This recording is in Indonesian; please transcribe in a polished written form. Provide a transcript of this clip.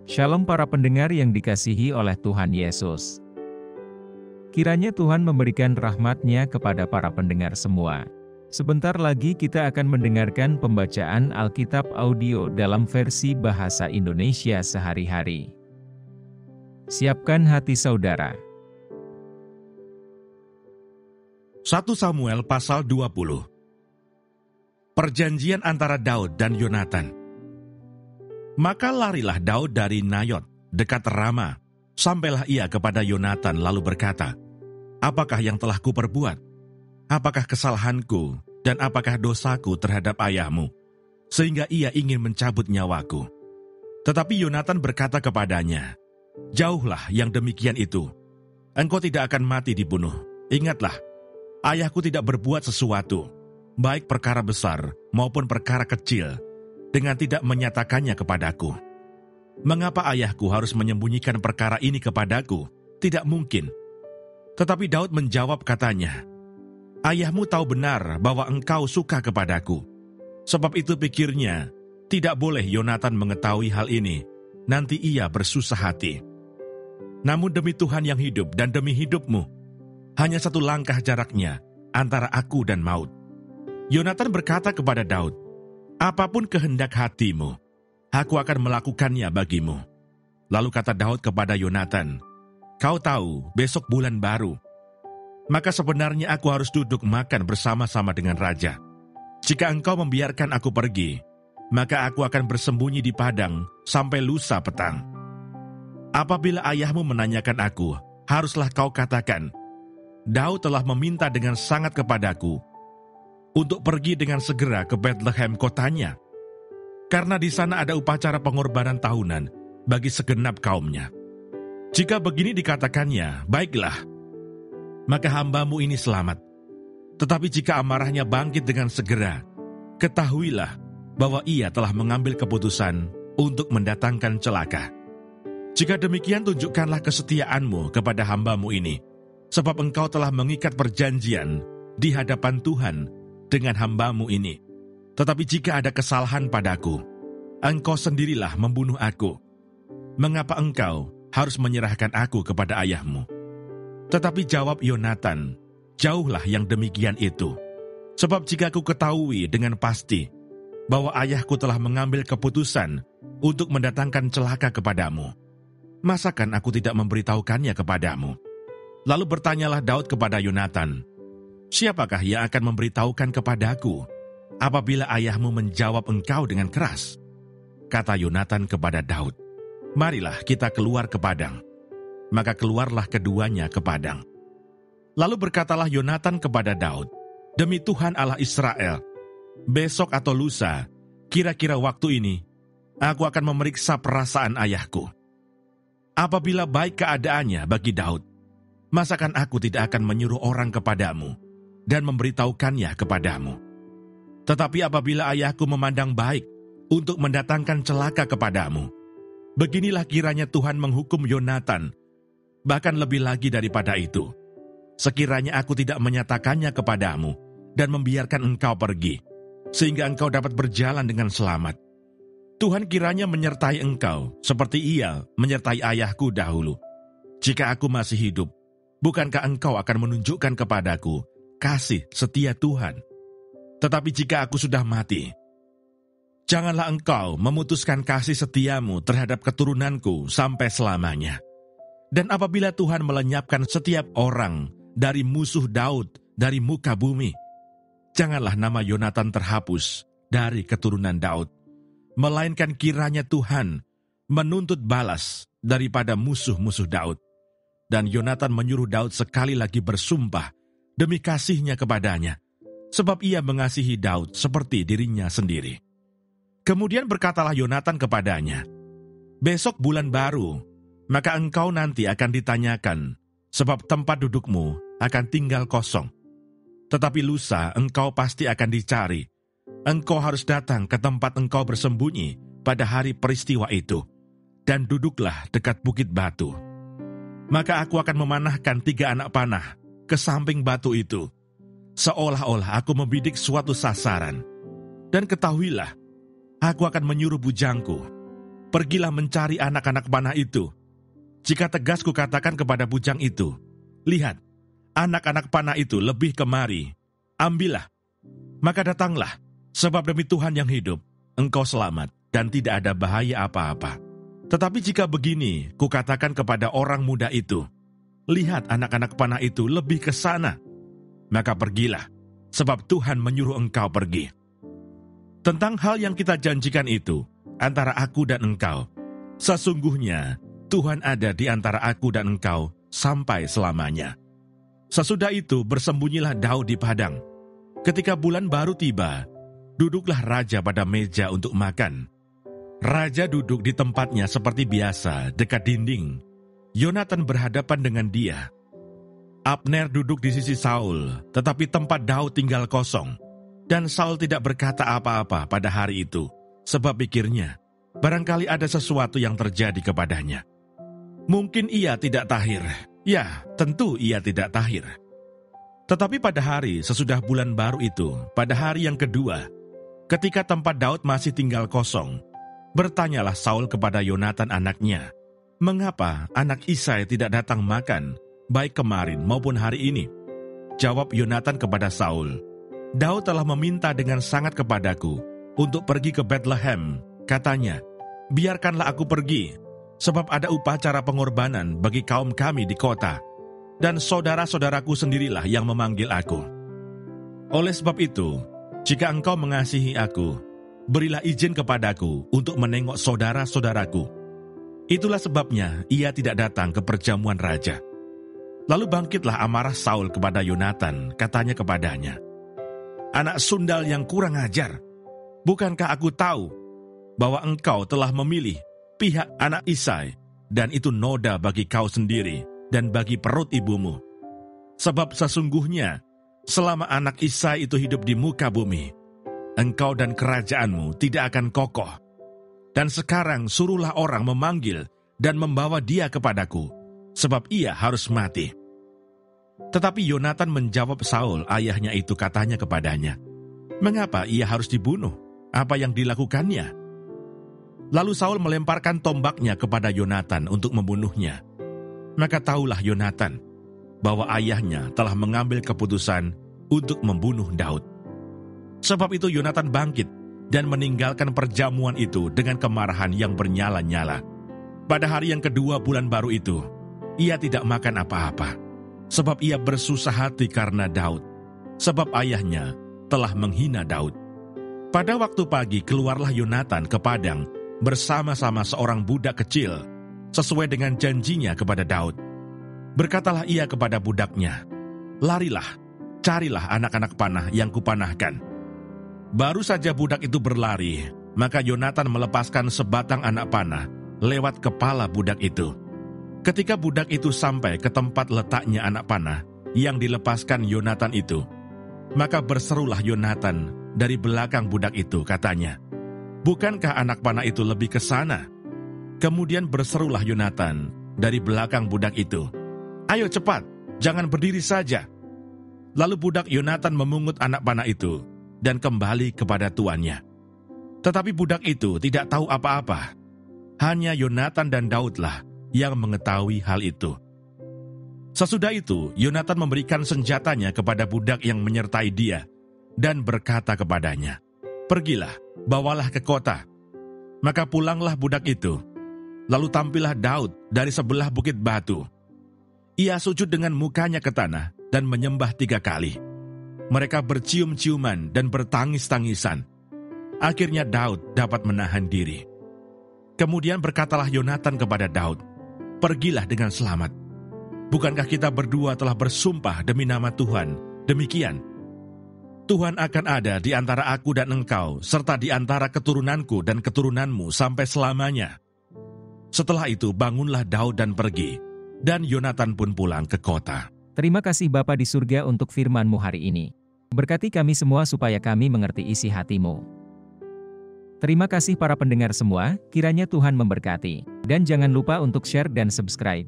Shalom para pendengar yang dikasihi oleh Tuhan Yesus. Kiranya Tuhan memberikan rahmat-Nya kepada para pendengar semua. Sebentar lagi kita akan mendengarkan pembacaan Alkitab audio dalam versi bahasa Indonesia sehari-hari. Siapkan hati saudara. 1 Samuel pasal 20. Perjanjian antara Daud dan Yonatan. Maka larilah Daud dari Nayot, dekat Rama, sampailah ia kepada Yonatan lalu berkata, "Apakah yang telah kuperbuat? Apakah kesalahanku dan apakah dosaku terhadap ayahmu, sehingga ia ingin mencabut nyawaku?" Tetapi Yonatan berkata kepadanya, "Jauhlah yang demikian itu. Engkau tidak akan mati dibunuh. Ingatlah, ayahku tidak berbuat sesuatu, baik perkara besar maupun perkara kecil, dengan tidak menyatakannya kepadaku. Mengapa ayahku harus menyembunyikan perkara ini kepadaku? Tidak mungkin." Tetapi Daud menjawab katanya, "Ayahmu tahu benar bahwa engkau suka kepadaku. Sebab itu pikirnya, tidak boleh Yonatan mengetahui hal ini, nanti ia bersusah hati. Namun demi Tuhan yang hidup dan demi hidupmu, hanya satu langkah jaraknya antara aku dan maut." Yonatan berkata kepada Daud, "Apapun kehendak hatimu, aku akan melakukannya bagimu." Lalu kata Daud kepada Yonatan, "Kau tahu, besok bulan baru. Maka sebenarnya aku harus duduk makan bersama-sama dengan raja. Jika engkau membiarkan aku pergi, maka aku akan bersembunyi di padang sampai lusa petang. Apabila ayahmu menanyakan aku, haruslah kau katakan, 'Daud telah meminta dengan sangat kepadaku untuk pergi dengan segera ke Bethlehem kotanya, karena di sana ada upacara pengorbanan tahunan bagi segenap kaumnya.' Jika begini dikatakannya, baiklah, maka hambamu ini selamat. Tetapi jika amarahnya bangkit dengan segera, ketahuilah bahwa ia telah mengambil keputusan untuk mendatangkan celaka. Jika demikian, tunjukkanlah kesetiaanmu kepada hambamu ini, sebab engkau telah mengikat perjanjian di hadapan Tuhan dengan hambamu ini. Tetapi jika ada kesalahan padaku, engkau sendirilah membunuh aku. Mengapa engkau harus menyerahkan aku kepada ayahmu?" Tetapi jawab Yonatan, "Jauhlah yang demikian itu. Sebab jika aku ketahui dengan pasti bahwa ayahku telah mengambil keputusan untuk mendatangkan celaka kepadamu, masakan aku tidak memberitahukannya kepadamu?" Lalu bertanyalah Daud kepada Yonatan, "Siapakah yang akan memberitahukan kepadaku apabila ayahmu menjawab engkau dengan keras?" Kata Yonatan kepada Daud, "Marilah kita keluar ke padang." Maka keluarlah keduanya ke padang. Lalu berkatalah Yonatan kepada Daud, "Demi Tuhan Allah Israel, besok atau lusa, kira-kira waktu ini, aku akan memeriksa perasaan ayahku. Apabila baik keadaannya bagi Daud, masakan aku tidak akan menyuruh orang kepadamu dan memberitahukannya kepadamu. Tetapi apabila ayahku memandang baik untuk mendatangkan celaka kepadamu, beginilah kiranya Tuhan menghukum Yonatan, bahkan lebih lagi daripada itu. Sekiranya aku tidak menyatakannya kepadamu dan membiarkan engkau pergi, sehingga engkau dapat berjalan dengan selamat. Tuhan kiranya menyertai engkau seperti ia menyertai ayahku dahulu. Jika aku masih hidup, bukankah engkau akan menunjukkan kepadaku kasih setia Tuhan? Tetapi jika aku sudah mati, janganlah engkau memutuskan kasih setiamu terhadap keturunanku sampai selamanya. Dan apabila Tuhan melenyapkan setiap orang dari musuh Daud dari muka bumi, janganlah nama Yonatan terhapus dari keturunan Daud, melainkan kiranya Tuhan menuntut balas daripada musuh-musuh Daud." Dan Yonatan menyuruh Daud sekali lagi bersumpah demi kasihnya kepadanya, sebab ia mengasihi Daud seperti dirinya sendiri. Kemudian berkatalah Yonatan kepadanya, "Besok bulan baru, maka engkau nanti akan ditanyakan, sebab tempat dudukmu akan tinggal kosong. Tetapi lusa engkau pasti akan dicari. Engkau harus datang ke tempat engkau bersembunyi pada hari peristiwa itu, dan duduklah dekat bukit batu. Maka aku akan memanahkan 3 anak panah ke samping batu itu, seolah-olah aku membidik suatu sasaran. Dan ketahuilah, aku akan menyuruh bujangku, pergilah mencari anak-anak panah itu. Jika tegas kukatakan kepada bujang itu, lihat, anak-anak panah itu lebih kemari, ambillah. Maka datanglah, sebab demi Tuhan yang hidup, engkau selamat dan tidak ada bahaya apa-apa. Tetapi jika begini, kukatakan kepada orang muda itu, lihat anak-anak panah itu lebih ke sana, maka pergilah, sebab Tuhan menyuruh engkau pergi. Tentang hal yang kita janjikan itu, antara aku dan engkau, sesungguhnya Tuhan ada di antara aku dan engkau sampai selamanya. Sesudah itu bersembunyilah Daud di padang. Ketika bulan baru tiba, duduklah raja pada meja untuk makan. Raja duduk di tempatnya seperti biasa, dekat dinding. Yonatan berhadapan dengan dia. Abner duduk di sisi Saul, tetapi tempat Daud tinggal kosong. Dan Saul tidak berkata apa-apa pada hari itu, sebab pikirnya, barangkali ada sesuatu yang terjadi kepadanya. Mungkin ia tidak tahir. Ya, tentu ia tidak tahir. Tetapi pada hari sesudah bulan baru itu, pada hari yang kedua, ketika tempat Daud masih tinggal kosong, bertanyalah Saul kepada Yonatan anaknya, mengapa anak Isai tidak datang makan, baik kemarin maupun hari ini? Jawab Yonatan kepada Saul, Daud telah meminta dengan sangat kepadaku untuk pergi ke Bethlehem. Katanya, biarkanlah aku pergi, sebab ada upacara pengorbanan bagi kaum kami di kota, dan saudara-saudaraku sendirilah yang memanggil aku. Oleh sebab itu, jika engkau mengasihi aku, berilah izin kepadaku untuk menengok saudara-saudaraku. Itulah sebabnya ia tidak datang ke perjamuan raja. Lalu bangkitlah amarah Saul kepada Yonatan, katanya kepadanya, anak sundal yang kurang ajar, bukankah aku tahu bahwa engkau telah memilih pihak anak Isai, dan itu noda bagi kau sendiri dan bagi perut ibumu. Sebab sesungguhnya, selama anak Isai itu hidup di muka bumi, engkau dan kerajaanmu tidak akan kokoh. Dan sekarang suruhlah orang memanggil dan membawa dia kepadaku, sebab ia harus mati. Tetapi Yonatan menjawab Saul, ayahnya itu, katanya kepadanya, mengapa ia harus dibunuh? Apa yang dilakukannya? Lalu Saul melemparkan tombaknya kepada Yonatan untuk membunuhnya. Maka tahulah Yonatan bahwa ayahnya telah mengambil keputusan untuk membunuh Daud. Sebab itu Yonatan bangkit dan meninggalkan perjamuan itu dengan kemarahan yang bernyala-nyala. Pada hari yang kedua bulan baru itu, ia tidak makan apa-apa, sebab ia bersusah hati karena Daud, sebab ayahnya telah menghina Daud. Pada waktu pagi keluarlah Yonatan ke padang bersama-sama seorang budak kecil, sesuai dengan janjinya kepada Daud. Berkatalah ia kepada budaknya, larilah, carilah anak-anak panah yang kupanahkan. Baru saja budak itu berlari, maka Yonatan melepaskan sebatang anak panah lewat kepala budak itu. Ketika budak itu sampai ke tempat letaknya anak panah yang dilepaskan Yonatan itu, maka berserulah Yonatan dari belakang budak itu, katanya, bukankah anak panah itu lebih ke sana? Kemudian berserulah Yonatan dari belakang budak itu, ayo cepat, jangan berdiri saja. Lalu budak Yonatan memungut anak panah itu dan kembali kepada tuannya. Tetapi budak itu tidak tahu apa-apa. Hanya Yonatan dan Daudlah yang mengetahui hal itu. Sesudah itu, Yonatan memberikan senjatanya kepada budak yang menyertai dia dan berkata kepadanya, pergilah, bawalah ke kota. Maka pulanglah budak itu. Lalu tampillah Daud dari sebelah bukit batu. Ia sujud dengan mukanya ke tanah dan menyembah 3 kali. Mereka bercium-ciuman dan bertangis-tangisan. Akhirnya Daud dapat menahan diri. Kemudian berkatalah Yonatan kepada Daud, pergilah dengan selamat. Bukankah kita berdua telah bersumpah demi nama Tuhan, demikian? Tuhan akan ada di antara aku dan engkau, serta di antara keturunanku dan keturunanmu sampai selamanya. Setelah itu bangunlah Daud dan pergi, dan Yonatan pun pulang ke kota. Terima kasih Bapa di surga untuk firman-Mu hari ini. Berkati kami semua supaya kami mengerti isi hati-Mu. Terima kasih para pendengar semua, kiranya Tuhan memberkati. Dan jangan lupa untuk share dan subscribe.